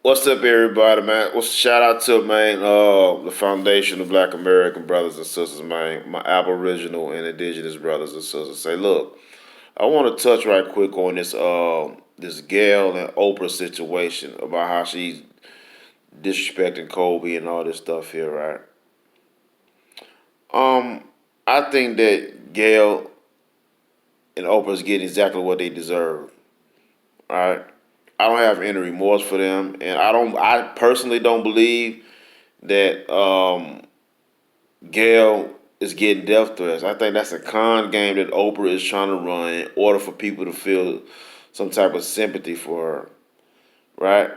What's up, everybody, man? What's shout out to man, the foundation of Black American brothers and sisters, man. My Aboriginal and Indigenous brothers and sisters. Say, look, I want to touch right quick on this Gayle and Oprah situation about how she's disrespecting Kobe and all this stuff here, right? Um, I think that Gayle and Oprah's getting exactly what they deserve. All right. I don't have any remorse for them, and I personally don't believe that Gayle is getting death threats. I think that's a con game that Oprah is trying to run in order for people to feel some type of sympathy for her, right?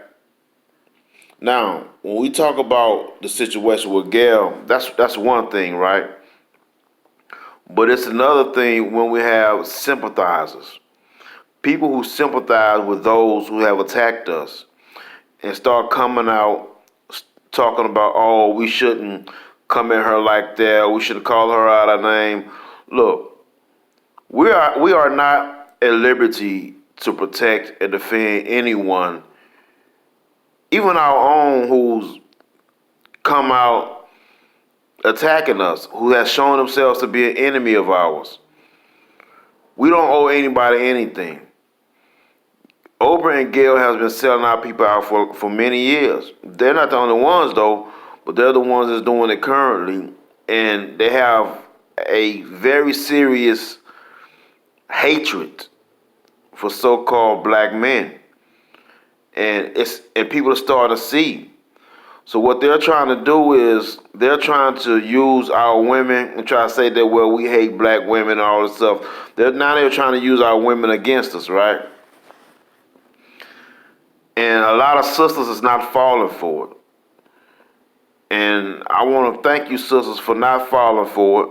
Now, when we talk about the situation with Gayle, that's one thing, right? But it's another thing when we have sympathizers, people who sympathize with those who have attacked us and start coming out talking about, oh, we shouldn't come at her like that. We should call her out her name. Look, we are not at liberty to protect and defend anyone, even our own who's come out attacking us, who has shown themselves to be an enemy of ours. We don't owe anybody anything. Oprah and Gayle has been selling our people out for many years. They're not the only ones though, but they're the ones that's doing it currently. And they have a very serious hatred for so-called black men. And people are starting to see. So what they're trying to do is they're trying to use our women and try to say that, well, we hate black women and all this stuff. They're trying to use our women against us, right? And a lot of sisters is not falling for it. And I want to thank you, sisters, for not falling for it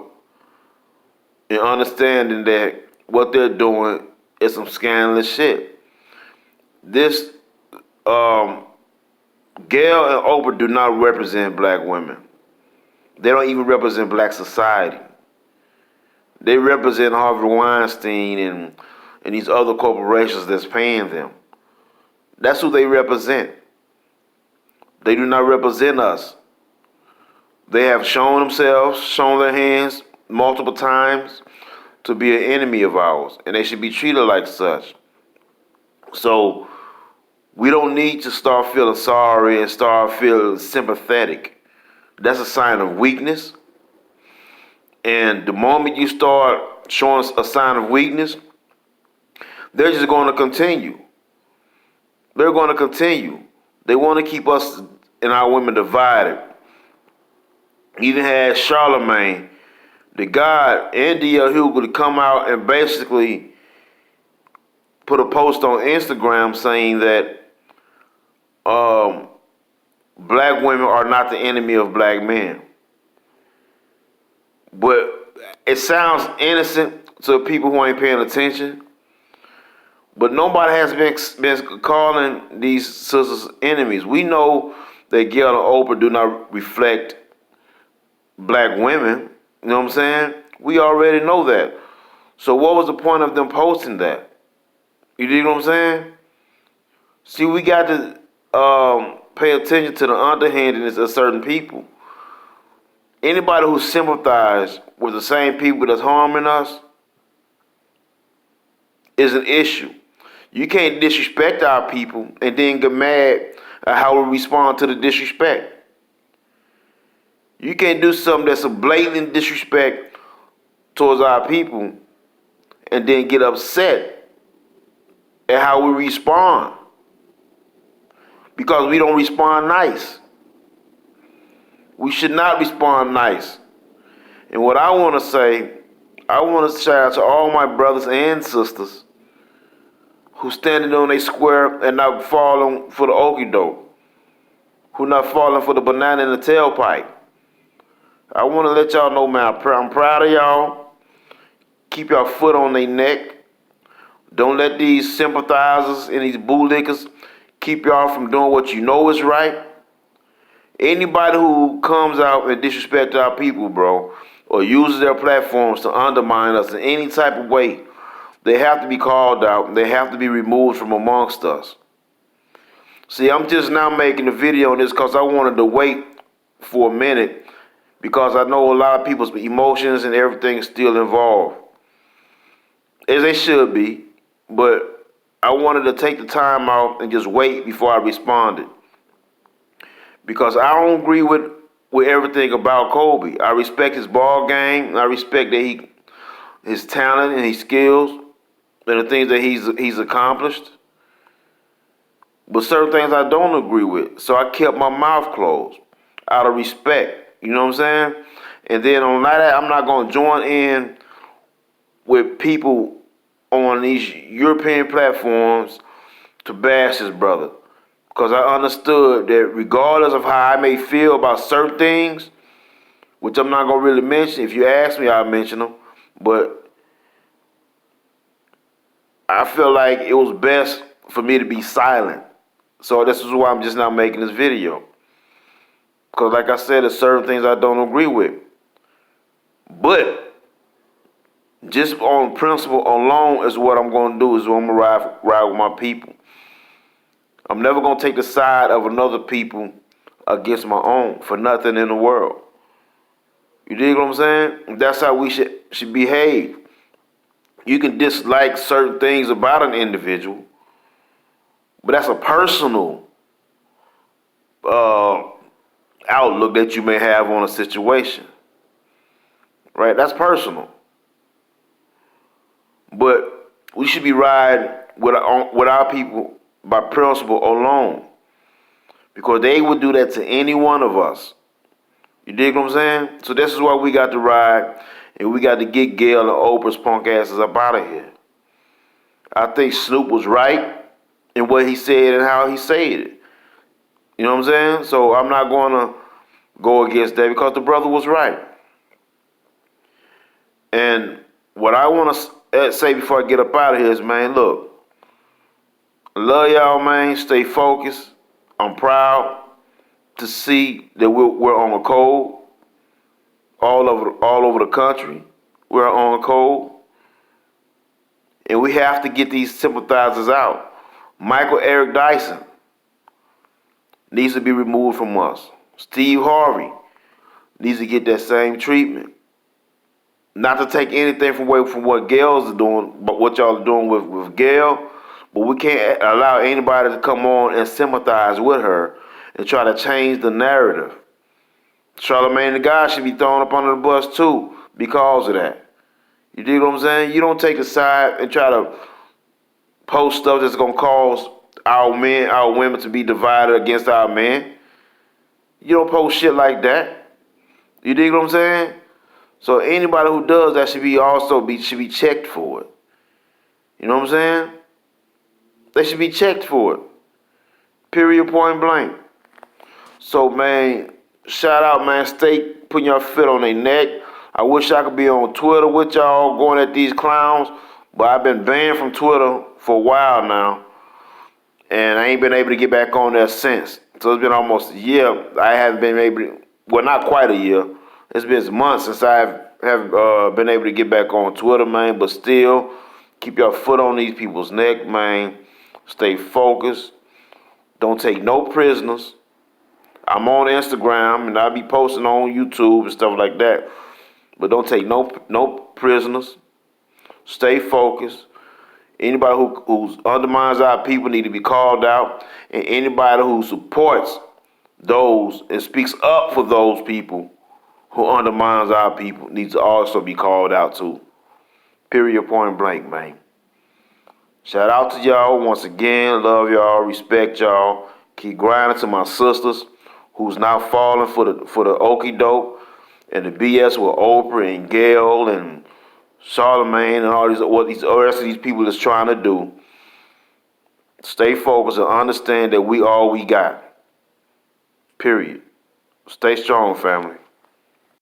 and understanding that what they're doing is some scandalous shit. This Gayle and Oprah do not represent black women. They don't even represent black society. They represent Harvey Weinstein and these other corporations that's paying them. That's who they represent. They do not represent us. They have shown themselves, shown their hands multiple times to be an enemy of ours, and they should be treated like such. So we don't need to start feeling sorry and start feeling sympathetic. That's a sign of weakness. And the moment you start showing a sign of weakness, they're just going to continue. They're going to continue. They want to keep us and our women divided. Even had Charlemagne, the God, and D.L. Hughley to come out and basically put a post on Instagram saying that black women are not the enemy of black men. But it sounds innocent to people who ain't paying attention. But nobody has been calling these sisters enemies. We know that Gayle and Oprah do not reflect black women. You know what I'm saying? We already know that. So what was the point of them posting that? You dig what I'm saying? See, we got to pay attention to the underhandedness of certain people. Anybody who sympathizes with the same people that's harming us is an issue. You can't disrespect our people and then get mad at how we respond to the disrespect. You can't do something that's a blatant disrespect towards our people and then get upset at how we respond. Because we don't respond nice. We should not respond nice. And what I want to say, I want to shout out to all my brothers and sisters who standing on a square and not falling for the okie doke, who not falling for the banana in the tailpipe. I want to let y'all know, man, I'm proud of y'all. Keep your foot on their neck. Don't let these sympathizers and these bootlickers keep y'all from doing what you know is right. Anybody who comes out and disrespects our people, bro, or uses their platforms to undermine us in any type of way, they have to be called out. They have to be removed from amongst us. See, I'm just now making a video on this because I wanted to wait for a minute because I know a lot of people's emotions and everything is still involved, as they should be, but I wanted to take the time out and just wait before I responded because I don't agree with everything about Kobe. I respect his ball game, and I respect that his talent and his skills and the things that he's accomplished. But certain things I don't agree with. So I kept my mouth closed out of respect. You know what I'm saying? And then on that, I'm not going to join in with people on these European platforms to bash his brother. Because I understood that regardless of how I may feel about certain things, which I'm not going to really mention. If you ask me, I'll mention them. But I feel like it was best for me to be silent. So this is why I'm just now making this video. Because like I said, there's certain things I don't agree with. But just on principle alone is what I'm going to do, is what I'm going to ride with my people. I'm never going to take the side of another people against my own for nothing in the world. You dig what I'm saying? That's how we should behave. You can dislike certain things about an individual, but that's a personal outlook that you may have on a situation. Right? That's personal. But we should be riding with our people by principle alone. Because they would do that to any one of us. You dig what I'm saying? So this is why we got to ride, and we got to get Gayle and Oprah's punk asses up out of here. I think Snoop was right in what he said and how he said it. You know what I'm saying? So I'm not going to go against that because the brother was right. And what I want to say before I get up out of here is, man, look, I love y'all, man. Stay focused. I'm proud to see that we're on a code all over the country. We're on a code. And we have to get these sympathizers out. Michael Eric Dyson needs to be removed from us. Steve Harvey needs to get that same treatment. Not to take anything away from what Gayle's doing, but what y'all are doing with Gayle, but we can't allow anybody to come on and sympathize with her and try to change the narrative. Charlamagne the God should be thrown up under the bus too because of that. You dig what I'm saying? You don't take a side and try to post stuff that's gonna cause our men, our women to be divided against our men. You don't post shit like that. You dig what I'm saying? So anybody who does that should be checked for it. You know what I'm saying? They should be checked for it. Period, point blank. So man, shout out, man. Stay putting your foot on their neck. I wish I could be on Twitter with y'all going at these clowns, but I've been banned from Twitter for a while now, and I ain't been able to get back on there since. So it's been almost a year. I haven't been able to, well, not quite a year. It's been months since I have been able to get back on Twitter, man, but still, keep your foot on these people's neck, man. Stay focused. Don't take no prisoners. I'm on Instagram, and I'll be posting on YouTube and stuff like that. But don't take no prisoners. Stay focused. Anybody who undermines our people need to be called out. And anybody who supports those and speaks up for those people who undermines our people needs to also be called out too. Period, point blank, man. Shout out to y'all once again. Love y'all. Respect y'all. Keep grinding to my sisters who's now falling for the okie doke and the BS with Oprah and Gayle and Charlamagne and all these what these rest of these people is trying to do. Stay focused and understand that we all we got. Period. Stay strong, family.